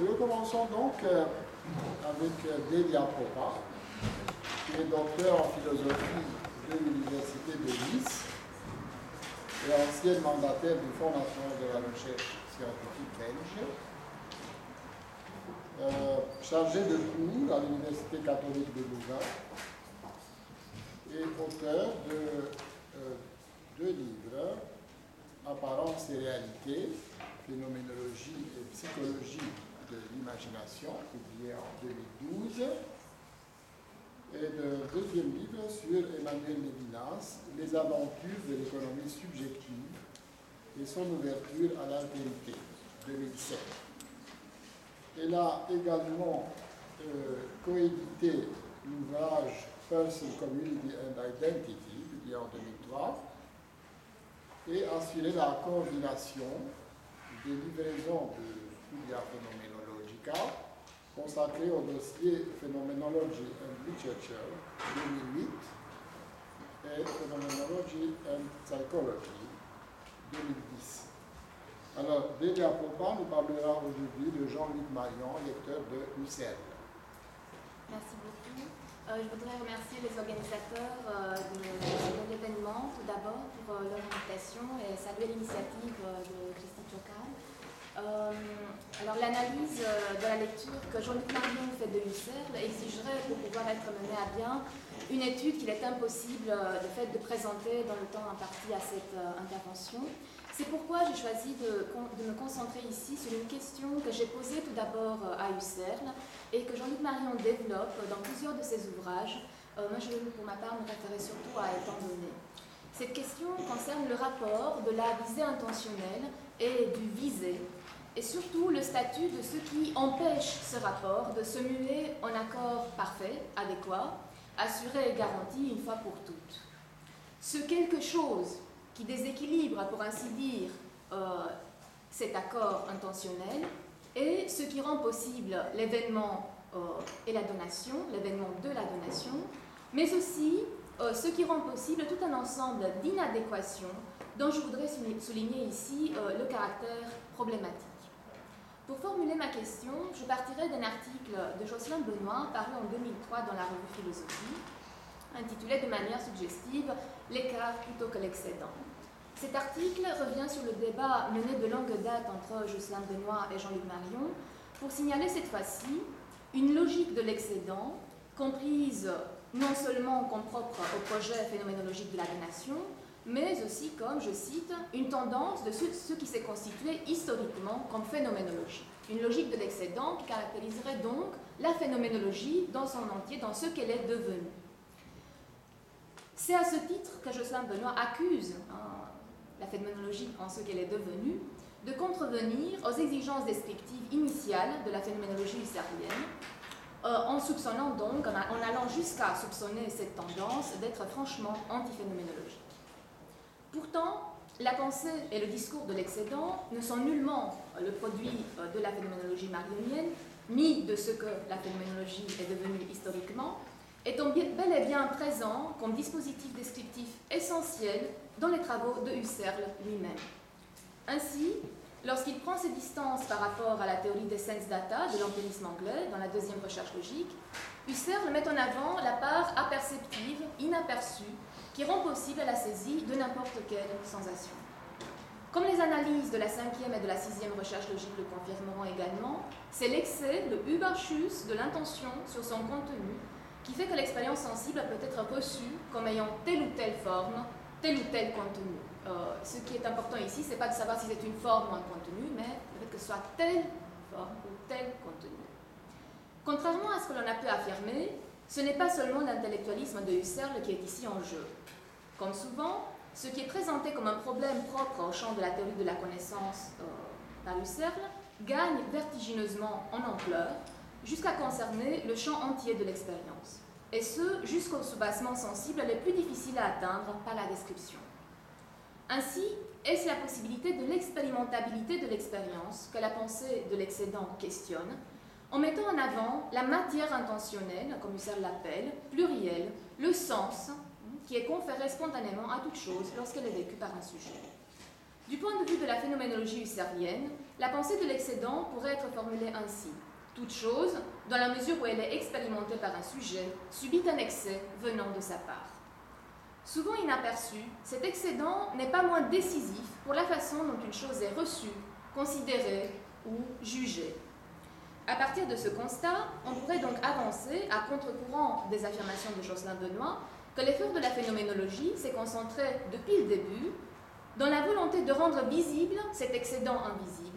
nous commençons donc avec Delia Popa, qui est docteur en philosophie de l'Université de Nice et ancienne mandataire du Fonds national de la recherche scientifique belge, chargée de cours à l'Université catholique de Louvain et auteur de deux livres, Apparence et réalité, phénoménologie et psychologie de l'imagination, publié en 2012, et de deuxième livre sur Emmanuel Levinas, Les aventures de l'économie subjective et son ouverture à l'altérité, 2007. Elle a également coédité l'ouvrage Person, Community and Identity, publié en 2003, et assuré la coordination des livraisons de Studia Phenomenologica consacrée au dossier Phenomenology and Literature 2008 et Phenomenology and Psychology 2010. Alors, Delia Popa nous parlera aujourd'hui de Jean-Luc Marion, lecteur de Husserl. Merci beaucoup. Je voudrais remercier les organisateurs de l'événement, tout d'abord, pour leur invitation et saluer l'initiative de Christine Chocal. Alors, l'analyse de la lecture que Jean-Luc Marion fait de Husserl exigerait, pour pouvoir être menée à bien, une étude qu'il est impossible de fait de présenter dans le temps imparti à cette intervention. C'est pourquoi j'ai choisi de me concentrer ici sur une question que j'ai posée tout d'abord à Husserl et que Jean-Luc Marion développe dans plusieurs de ses ouvrages. Moi, je vais pour ma part me référer surtout à étant donné. Cette question concerne le rapport de la visée intentionnelle et du visé, et surtout le statut de ce qui empêche ce rapport de se muer en accord parfait, adéquat, assuré et garanti une fois pour toutes. Ce quelque chose qui déséquilibre, pour ainsi dire, cet accord intentionnel, et ce qui rend possible l'événement et la donation, l'événement de la donation, mais aussi ce qui rend possible tout un ensemble d'inadéquations dont je voudrais souligner ici le caractère problématique. Pour formuler ma question, je partirai d'un article de Jocelyn Benoît paru en 2003 dans la revue Philosophie, intitulé de manière suggestive « L'écart plutôt que l'excédent ». Cet article revient sur le débat mené de longue date entre Jocelyn Benoît et Jean-Luc Marion pour signaler cette fois-ci une logique de l'excédent comprise non seulement comme propre au projet phénoménologique de la donation, mais aussi comme, je cite, une tendance de ce qui s'est constitué historiquement comme phénoménologie. Une logique de l'excédent qui caractériserait donc la phénoménologie dans son entier, dans ce qu'elle est devenue. C'est à ce titre que Jocelyn Benoît accuse la phénoménologie en ce qu'elle est devenue de contrevenir aux exigences descriptives initiales de la phénoménologie husserlienne, en soupçonnant donc, en allant jusqu'à soupçonner cette tendance d'être franchement antiphénoménologique. Pourtant, la pensée et le discours de l'excédent ne sont nullement le produit de la phénoménologie marionienne, ni de ce que la phénoménologie est devenue historiquement, étant bel et bien présent comme dispositif descriptif essentiel dans les travaux de Husserl lui-même. Ainsi, lorsqu'il prend ses distances par rapport à la théorie des sens data de l'empirisme anglais dans la deuxième recherche logique, Husserl met en avant la part aperceptive, inaperçue, qui rend possible la saisie de n'importe quelle sensation. Comme les analyses de la cinquième et de la sixième recherche logique le confirmeront également, c'est l'excès, le Überschuss de l'intention sur son contenu qui fait que l'expérience sensible peut être reçue comme ayant telle ou telle forme, tel ou tel contenu. Ce qui est important ici, ce n'est pas de savoir si c'est une forme ou un contenu, mais le fait que ce soit telle forme ou tel contenu. Contrairement à ce que l'on a pu affirmer, ce n'est pas seulement l'intellectualisme de Husserl qui est ici en jeu. Comme souvent, ce qui est présenté comme un problème propre au champ de la théorie de la connaissance par Husserl gagne vertigineusement en ampleur jusqu'à concerner le champ entier de l'expérience, et ce jusqu'aux soubassements sensibles les plus difficiles à atteindre par la description. Ainsi, est-ce la possibilité de l'expérimentabilité de l'expérience que la pensée de l'excédent questionne, en mettant en avant la matière intentionnelle, comme Husserl l'appelle, plurielle, le sens, qui est conféré spontanément à toute chose lorsqu'elle est vécue par un sujet. Du point de vue de la phénoménologie husserlienne, la pensée de l'excédent pourrait être formulée ainsi. Toute chose, dans la mesure où elle est expérimentée par un sujet, subit un excès venant de sa part. Souvent inaperçu, cet excédent n'est pas moins décisif pour la façon dont une chose est reçue, considérée ou jugée. À partir de ce constat, on pourrait donc avancer, à contre-courant des affirmations de Jocelyn Benoît, que l'effort de la phénoménologie s'est concentré depuis le début dans la volonté de rendre visible cet excédent invisible,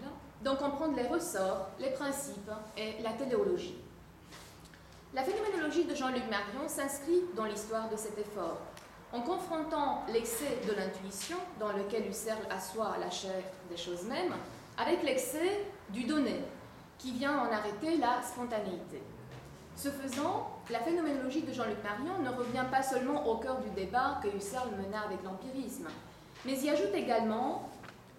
d'en comprendre les ressorts, les principes et la téléologie. La phénoménologie de Jean-Luc Marion s'inscrit dans l'histoire de cet effort, en confrontant l'excès de l'intuition, dans lequel Husserl assoit la chair des choses mêmes, avec l'excès du donné, qui vient en arrêter la spontanéité. Ce faisant, la phénoménologie de Jean-Luc Marion ne revient pas seulement au cœur du débat que Husserl mena avec l'empirisme, mais y ajoute également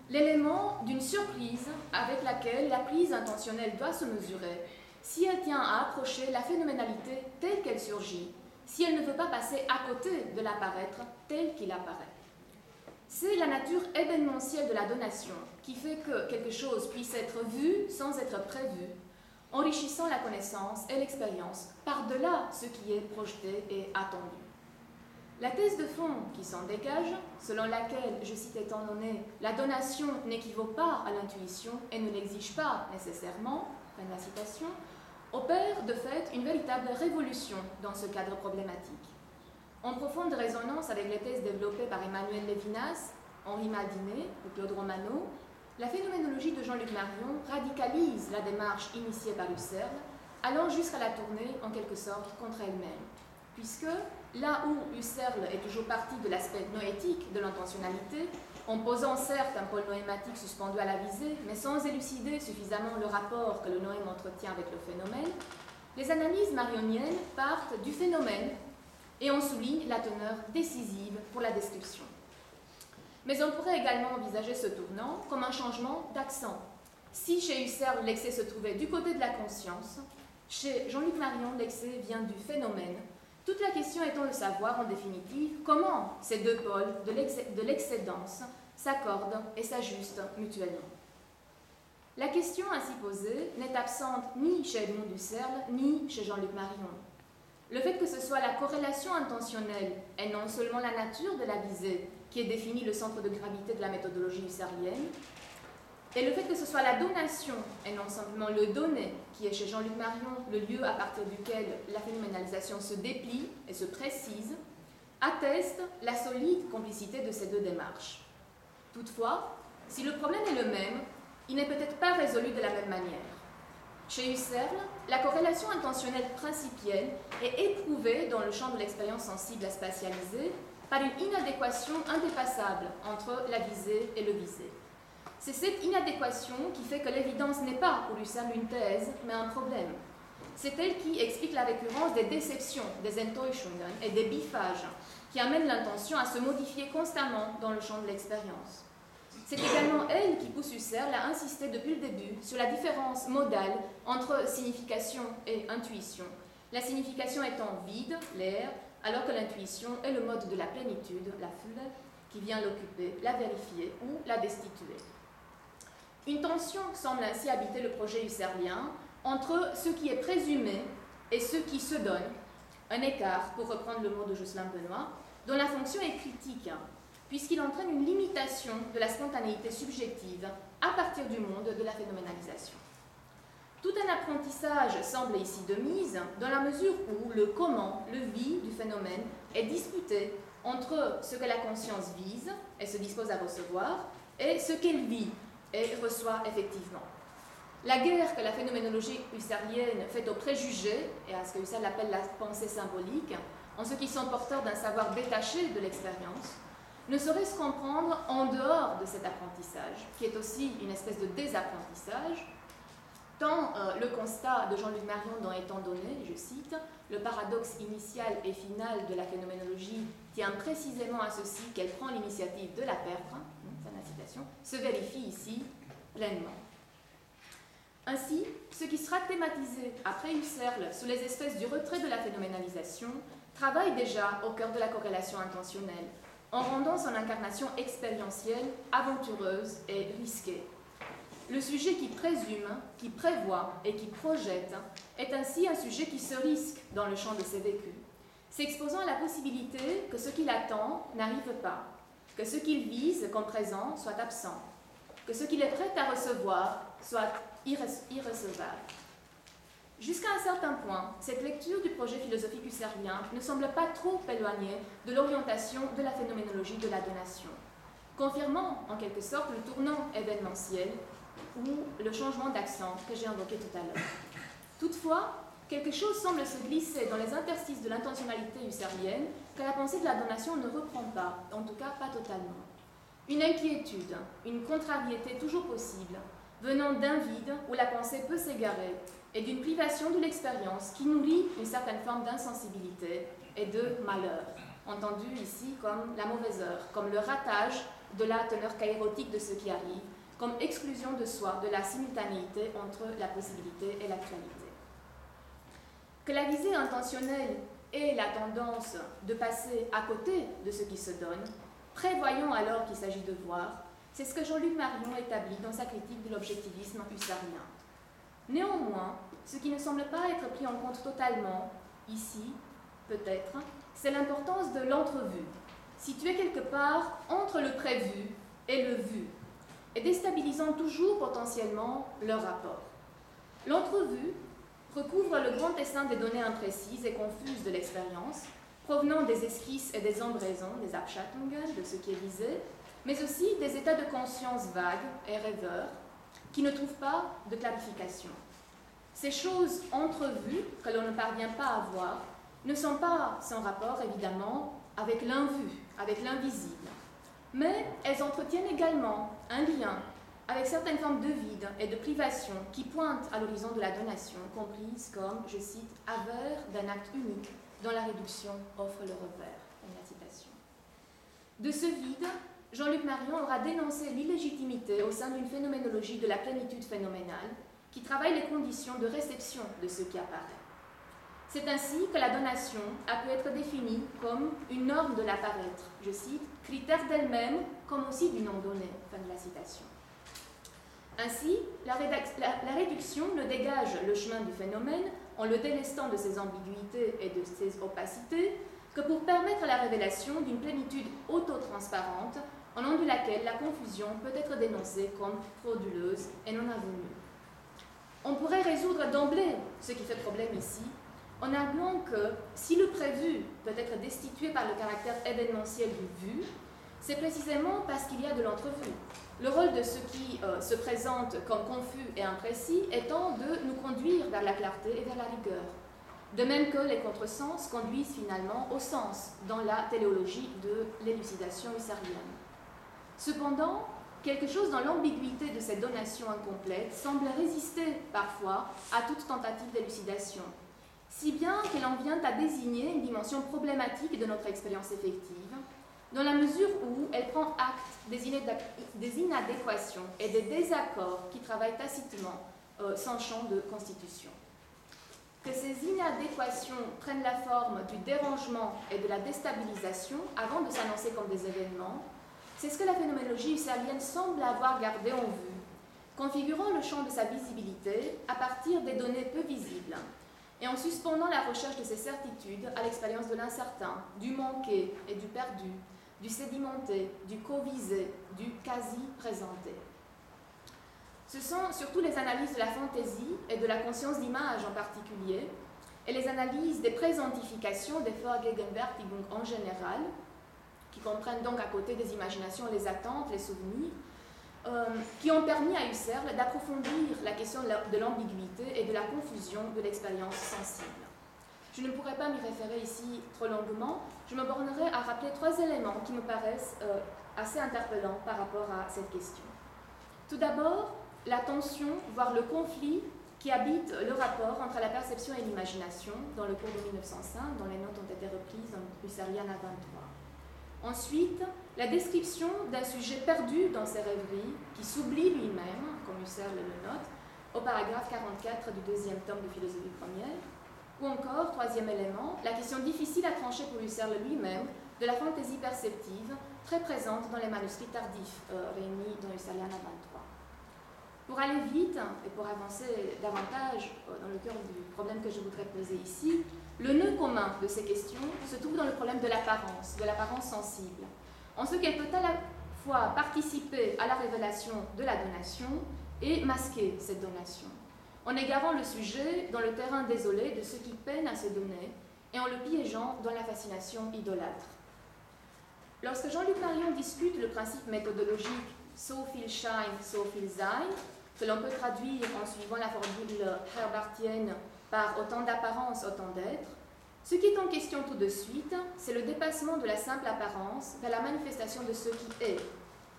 l'élément d'une surprise avec laquelle la prise intentionnelle doit se mesurer si elle tient à approcher la phénoménalité telle qu'elle surgit, si elle ne veut pas passer à côté de l'apparaître tel qu'il apparaît. C'est la nature événementielle de la donation qui fait que quelque chose puisse être vu sans être prévu, enrichissant la connaissance et l'expérience par-delà ce qui est projeté et attendu. La thèse de fond qui s'en dégage, selon laquelle, je cite étant donné, la donation n'équivaut pas à l'intuition et ne l'exige pas nécessairement, fin de la citation, opère de fait une véritable révolution dans ce cadre problématique. En profonde résonance avec les thèses développées par Emmanuel Lévinas, Henri Maldinet ou Claude Romano, la phénoménologie de Jean-Luc Marion radicalise la démarche initiée par Husserl, allant jusqu'à la tourner en quelque sorte contre elle-même, puisque là où Husserl est toujours parti de l'aspect noétique de l'intentionnalité, en posant certes un pôle noématique suspendu à la visée, mais sans élucider suffisamment le rapport que le noème entretient avec le phénomène, les analyses marioniennes partent du phénomène et on souligne la teneur décisive pour la description. Mais on pourrait également envisager ce tournant comme un changement d'accent. Si chez Husserl l'excès se trouvait du côté de la conscience, chez Jean-Luc Marion l'excès vient du phénomène, toute la question étant de savoir en définitive comment ces deux pôles de l'excédence s'accordent et s'ajustent mutuellement. La question ainsi posée n'est absente ni chez Edmond Husserl ni chez Jean-Luc Marion. Le fait que ce soit la corrélation intentionnelle et non seulement la nature de la visée qui est définie le centre de gravité de la méthodologie husserlienne, et le fait que ce soit la donation et non simplement le donné qui est chez Jean-Luc Marion le lieu à partir duquel la phénoménalisation se déplie et se précise, atteste la solide complicité de ces deux démarches. Toutefois, si le problème est le même, il n'est peut-être pas résolu de la même manière. Chez Husserl, la corrélation intentionnelle principielle est éprouvée dans le champ de l'expérience sensible à spatialiser par une inadéquation indépassable entre la visée et le visé. C'est cette inadéquation qui fait que l'évidence n'est pas pour Husserl une thèse, mais un problème. C'est elle qui explique la récurrence des déceptions, des Enttäuschungen et des biffages qui amènent l'intention à se modifier constamment dans le champ de l'expérience. C'est également elle qui pousse Husserl à insister depuis le début sur la différence modale entre signification et intuition, la signification étant vide, l'air, alors que l'intuition est le mode de la plénitude, la Fülle, qui vient l'occuper, la vérifier ou la destituer. Une tension semble ainsi habiter le projet husserlien entre ce qui est présumé et ce qui se donne, un écart, pour reprendre le mot de Jocelyn Benoît, dont la fonction est critique, puisqu'il entraîne une limitation de la spontanéité subjective à partir du monde de la phénoménalisation. Tout un apprentissage semble ici de mise, dans la mesure où le comment, le wie du phénomène est disputé entre ce que la conscience vise et se dispose à recevoir et ce qu'elle vit et reçoit effectivement. La guerre que la phénoménologie husserlienne fait aux préjugés et à ce que Husserl appelle la pensée symbolique, en ceux qui sont porteurs d'un savoir détaché de l'expérience, ne saurait se comprendre en dehors de cet apprentissage, qui est aussi une espèce de désapprentissage, tant le constat de Jean-Luc Marion dans Étant donné, je cite, « Le paradoxe initial et final de la phénoménologie tient précisément à ceci qu'elle prend l'initiative de la perdre », fin de la citation, se vérifie ici pleinement. Ainsi, ce qui sera thématisé après Husserl sous les espèces du retrait de la phénoménalisation travaille déjà au cœur de la corrélation intentionnelle, en rendant son incarnation expérientielle, aventureuse et risquée. le sujet qui présume, qui prévoit et qui projette est ainsi un sujet qui se risque dans le champ de ses vécus, s'exposant à la possibilité que ce qu'il attend n'arrive pas, que ce qu'il vise comme présent soit absent, que ce qu'il est prêt à recevoir soit irrecevable. Jusqu'à un certain point, cette lecture du projet philosophique husserlien ne semble pas trop éloignée de l'orientation de la phénoménologie de la donation, confirmant en quelque sorte le tournant événementiel ou le changement d'accent que j'ai invoqué tout à l'heure. Toutefois, quelque chose semble se glisser dans les interstices de l'intentionnalité husserlienne que la pensée de la donation ne reprend pas, en tout cas pas totalement. Une inquiétude, une contrariété toujours possible, venant d'un vide où la pensée peut s'égarer et d'une privation de l'expérience qui nourrit une certaine forme d'insensibilité et de malheur, entendu ici comme la mauvaise heure, comme le ratage de la teneur kairotique de ce qui arrive, comme exclusion de soi de la simultanéité entre la possibilité et l'actualité. Que la visée intentionnelle ait la tendance de passer à côté de ce qui se donne, prévoyant alors qu'il s'agit de voir, c'est ce que Jean-Luc Marion établit dans sa critique de l'objectivisme husserlien. Néanmoins, ce qui ne semble pas être pris en compte totalement, ici, peut-être, c'est l'importance de l'entrevue, située quelque part entre le prévu et le vu, et déstabilisant toujours potentiellement leur rapport. L'entrevue recouvre le grand dessin des données imprécises et confuses de l'expérience, provenant des esquisses et des embraisons, des Abschattungen, de ce qui est visé, mais aussi des états de conscience vagues et rêveurs qui ne trouvent pas de clarification. Ces choses entrevues, que l'on ne parvient pas à voir, ne sont pas sans rapport, évidemment, avec l'invu, avec l'invisible. Mais elles entretiennent également un lien avec certaines formes de vide et de privation qui pointent à l'horizon de la donation, comprise comme, je cite, « avers d'un acte unique dont la réduction offre le revers ». La citation. De ce vide, Jean-Luc Marion aura dénoncé l'illégitimité au sein d'une phénoménologie de la plénitude phénoménale qui travaille les conditions de réception de ce qui apparaît. C'est ainsi que la donation a pu être définie comme une norme de l'apparaître, je cite, critère d'elle-même comme aussi du nom donné, fin de la citation. Ainsi, la réduction ne dégage le chemin du phénomène en le délestant de ses ambiguïtés et de ses opacités que pour permettre la révélation d'une plénitude autotransparente en nom de laquelle la confusion peut être dénoncée comme frauduleuse et non avenue. On pourrait résoudre d'emblée ce qui fait problème ici en arguant que si le prévu peut être destitué par le caractère événementiel du vu, c'est précisément parce qu'il y a de l'entrevu. Le rôle de ce qui se présente comme confus et imprécis étant de nous conduire vers la clarté et vers la rigueur. De même que les contresens conduisent finalement au sens dans la téléologie de l'élucidation husserlienne. Cependant, quelque chose dans l'ambiguïté de cette donation incomplète semble résister parfois à toute tentative d'élucidation, si bien qu'elle en vient à désigner une dimension problématique de notre expérience effective, dans la mesure où elle prend acte des inadéquations et des désaccords qui travaillent tacitement sans champ de constitution. Que ces inadéquations prennent la forme du dérangement et de la déstabilisation avant de s'annoncer comme des événements, c'est ce que la phénoménologie husserlienne semble avoir gardé en vue, configurant le champ de sa visibilité à partir des données peu visibles, et en suspendant la recherche de ces certitudes à l'expérience de l'incertain, du manqué et du perdu, du sédimenté, du co-visé, du quasi-présenté. Ce sont surtout les analyses de la fantaisie et de la conscience d'image en particulier, et les analyses des présentifications des Vorgegenwärtigung en général, qui comprennent donc à côté des imaginations les attentes, les souvenirs, qui ont permis à Husserl d'approfondir la question de l'ambiguïté et de la confusion de l'expérience sensible. Je ne pourrais pas m'y référer ici trop longuement, je me bornerai à rappeler 3 éléments qui me paraissent assez interpellants par rapport à cette question. Tout d'abord, la tension, voire le conflit qui habite le rapport entre la perception et l'imagination dans le cours de 1905, dont les notes ont été reprises dans Husserliana 23. Ensuite, la description d'un sujet perdu dans ses rêveries, qui s'oublie lui-même, comme Husserl le note, au paragraphe 44 du 2e tome de Philosophie première, ou encore, 3e élément, la question difficile à trancher pour Husserl lui-même de la fantaisie perceptive, très présente dans les manuscrits tardifs réunis dans Husserliana 23. Pour aller vite et pour avancer davantage dans le cœur du problème que je voudrais poser ici, le nœud commun de ces questions se trouve dans le problème de l'apparence sensible, en ce qu'elle peut à la fois participer à la révélation de la donation et masquer cette donation, en égarant le sujet dans le terrain désolé de ceux qui peinent à se donner et en le piégeant dans la fascination idolâtre. Lorsque Jean-Luc Marion discute le principe méthodologique so viel Schein, so viel Sein, que l'on peut traduire en suivant la formule herbartienne par autant d'apparence, autant d'être, ce qui est en question tout de suite, c'est le dépassement de la simple apparence vers la manifestation de ce qui est,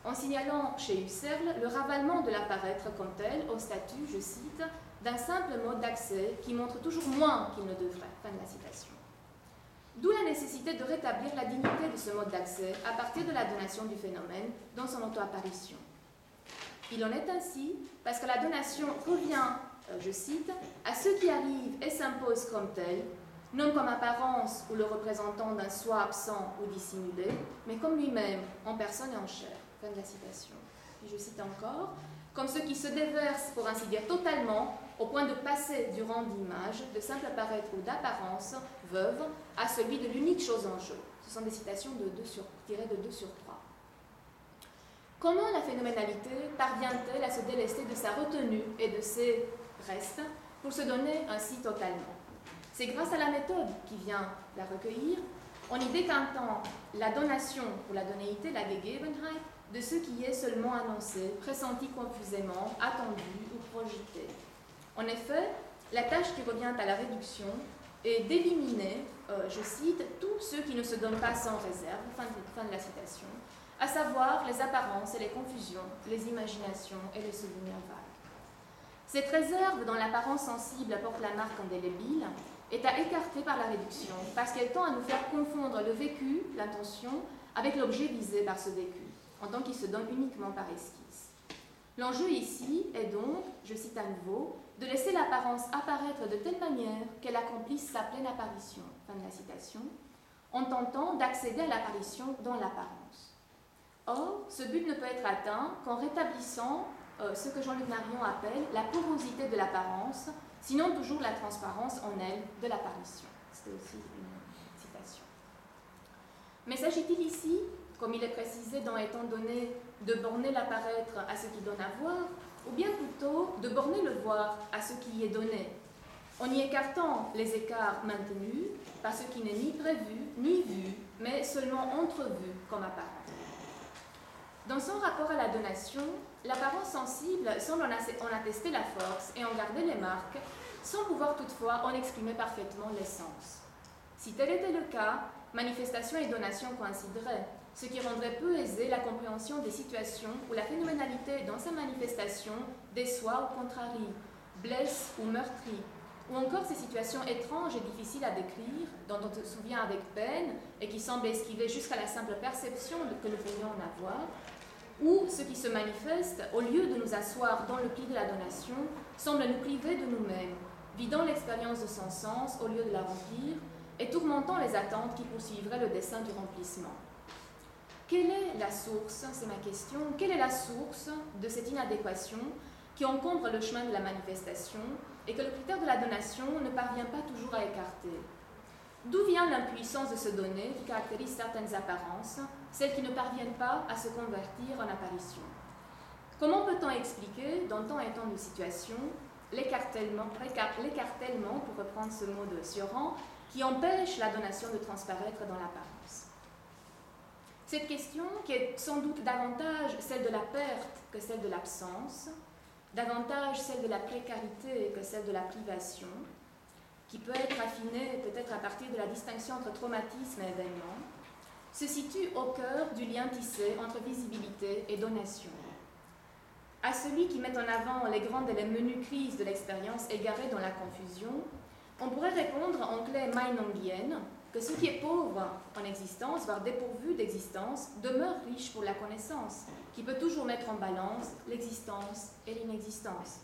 en signalant chez Husserl le ravalement de l'apparaître comme tel au statut, je cite, d'un simple mode d'accès qui montre toujours moins qu'il ne devrait. Fin de la citation. D'où la nécessité de rétablir la dignité de ce mode d'accès à partir de la donation du phénomène dans son auto-apparition. Il en est ainsi parce que la donation revient, je cite, à ceux qui arrivent et s'imposent comme tels, non comme apparence ou le représentant d'un soi absent ou dissimulé, mais comme lui-même, en personne et en chair. Fin de la citation. Et je cite encore, comme ceux qui se déversent, pour ainsi dire totalement, au point de passer du rang d'image, de simple apparaître ou d'apparence veuve, à celui de l'unique chose en jeu. Ce sont des citations tirées de 2 sur 3. Comment la phénoménalité parvient-elle à se délester de sa retenue et de ses restes pour se donner ainsi totalement? C'est grâce à la méthode qui vient la recueillir, en y décantant la donation pour la donnéité, la Gegebenheit, de ce qui est seulement annoncé, pressenti confusément, attendu ou projeté. En effet, la tâche qui revient à la réduction est d'éliminer, je cite, tous ceux qui ne se donnent pas sans réserve, fin de la citation, à savoir les apparences et les confusions, les imaginations et les souvenirs vagues. Cette réserve dont l'apparence sensible apporte la marque indélébile est à écarter par la réduction, parce qu'elle tend à nous faire confondre le vécu, l'intention, avec l'objet visé par ce vécu, en tant qu'il se donne uniquement par esquisse. L'enjeu ici est donc, je cite à nouveau, de laisser l'apparence apparaître de telle manière qu'elle accomplisse sa pleine apparition, fin de la citation, en tentant d'accéder à l'apparition dans l'apparence. Or, ce but ne peut être atteint qu'en rétablissant ce que Jean-Luc Marion appelle la porosité de l'apparence, sinon toujours la transparence en elle de l'apparition. C'était aussi une citation. Mais s'agit-il ici, comme il est précisé dans Étant donné, de borner l'apparaître à ce qui donne à voir, ou bien plutôt de borner le voir à ce qui y est donné, en y écartant les écarts maintenus par ce qui n'est ni prévu, ni vu, mais seulement entrevu comme apparent. Dans son rapport à la donation, l'apparence sensible semble en attester la force et en garder les marques, sans pouvoir toutefois en exprimer parfaitement l'essence. Si tel était le cas, manifestation et donation coïncideraient, ce qui rendrait peu aisée la compréhension des situations où la phénoménalité dans sa manifestation déçoit ou contrarie, blesse ou meurtrit, ou encore ces situations étranges et difficiles à décrire, dont on se souvient avec peine et qui semblent esquiver jusqu'à la simple perception que nous pourrions en avoir, ou ce qui se manifeste, au lieu de nous asseoir dans le pli de la donation, semble nous priver de nous-mêmes, vidant l'expérience de son sens au lieu de la remplir, et tourmentant les attentes qui poursuivraient le dessein du remplissement. Quelle est la source, c'est ma question, quelle est la source de cette inadéquation qui encombre le chemin de la manifestation et que le critère de la donation ne parvient pas toujours à écarter? D'où vient l'impuissance de se donner qui caractérise certaines apparences, celles qui ne parviennent pas à se convertir en apparition? Comment peut-on expliquer, dans tant et tant de situations, l'écartèlement, pour reprendre ce mot de Sioran, qui empêche la donation de transparaître dans l'apparence? Cette question, qui est sans doute davantage celle de la perte que celle de l'absence, davantage celle de la précarité que celle de la privation, qui peut être affinée peut-être à partir de la distinction entre traumatisme et événement, se situe au cœur du lien tissé entre visibilité et donation. À celui qui met en avant les grandes et les menues crises de l'expérience égarée dans la confusion, on pourrait répondre en clé mainombienne que ce qui est pauvre en existence, voire dépourvu d'existence, demeure riche pour la connaissance, qui peut toujours mettre en balance l'existence et l'inexistence.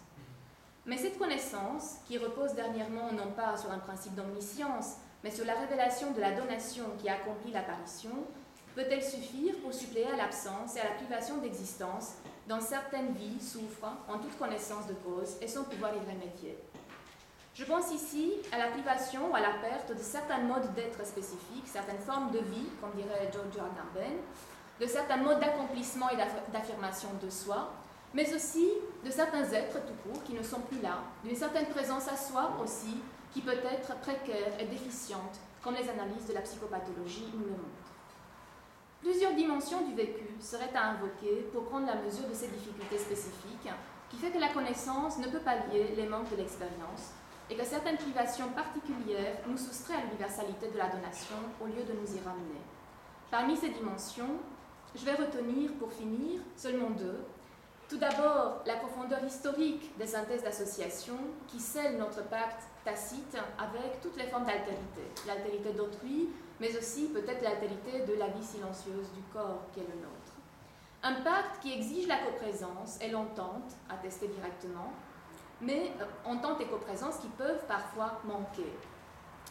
Mais cette connaissance, qui repose dernièrement non pas sur un principe d'omniscience, mais sur la révélation de la donation qui accomplit l'apparition, peut-elle suffire pour suppléer à l'absence et à la privation d'existence dont certaines vies souffrent en toute connaissance de cause et sans pouvoir y remédier. Je pense ici à la privation ou à la perte de certains modes d'être spécifiques, certaines formes de vie, comme dirait Giorgio Agamben, de certains modes d'accomplissement et d'affirmation de soi, mais aussi de certains êtres tout court qui ne sont plus là, d'une certaine présence à soi aussi, qui peut être précaire et déficiente, comme les analyses de la psychopathologie nous le montrent. Plusieurs dimensions du vécu seraient à invoquer pour prendre la mesure de ces difficultés spécifiques, qui fait que la connaissance ne peut pallier les manques de l'expérience, et que certaines privations particulières nous soustraient à l'universalité de la donation au lieu de nous y ramener. Parmi ces dimensions, je vais retenir, pour finir, seulement deux. Tout d'abord, la profondeur historique des synthèses d'association qui scellent notre pacte tacite avec toutes les formes d'altérité. L'altérité d'autrui, mais aussi peut-être l'altérité de la vie silencieuse du corps qui est le nôtre. Un pacte qui exige la coprésence et l'entente, attestée directement, mais entente et coprésence qui peuvent parfois manquer.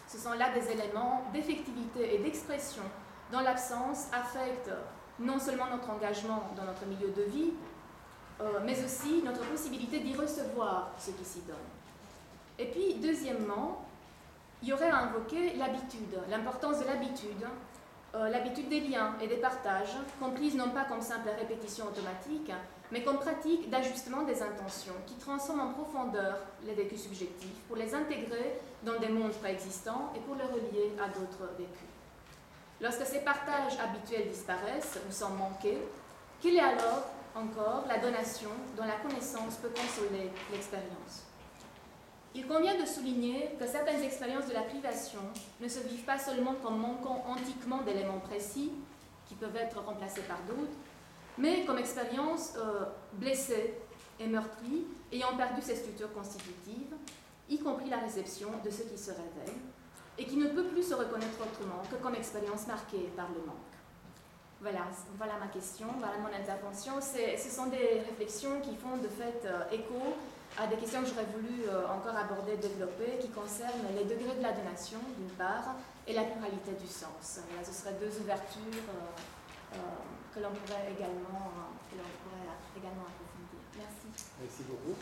Ce sont là des éléments d'effectivité et d'expression dont l'absence affecte non seulement notre engagement dans notre milieu de vie, mais aussi notre possibilité d'y recevoir ce qui s'y donne. Et puis, deuxièmement, il y aurait à invoquer l'habitude, l'importance de l'habitude, l'habitude des liens et des partages, comprise non pas comme simple répétition automatique, mais comme pratique d'ajustement des intentions qui transforment en profondeur les vécus subjectifs pour les intégrer dans des mondes préexistants et pour les relier à d'autres vécus. Lorsque ces partages habituels disparaissent ou sont manqués, quelle est alors encore la donation dont la connaissance peut consoler l'expérience? Il convient de souligner que certaines expériences de la privation ne se vivent pas seulement comme manquant antiquement d'éléments précis, qui peuvent être remplacés par d'autres, mais comme expériences blessées et meurtries, ayant perdu ses structures constitutives, y compris la réception de ce qui se révèle, et qui ne peut plus se reconnaître autrement que comme expérience marquée par le manque. Voilà ma question, voilà mon intervention. Ce sont des réflexions qui font de fait écho à des questions que j'aurais voulu encore aborder, développer, qui concernent les degrés de la donation, d'une part, et la pluralité du sens. Voilà, ce seraient deux ouvertures que l'on pourrait également approfondir. Merci. Merci beaucoup.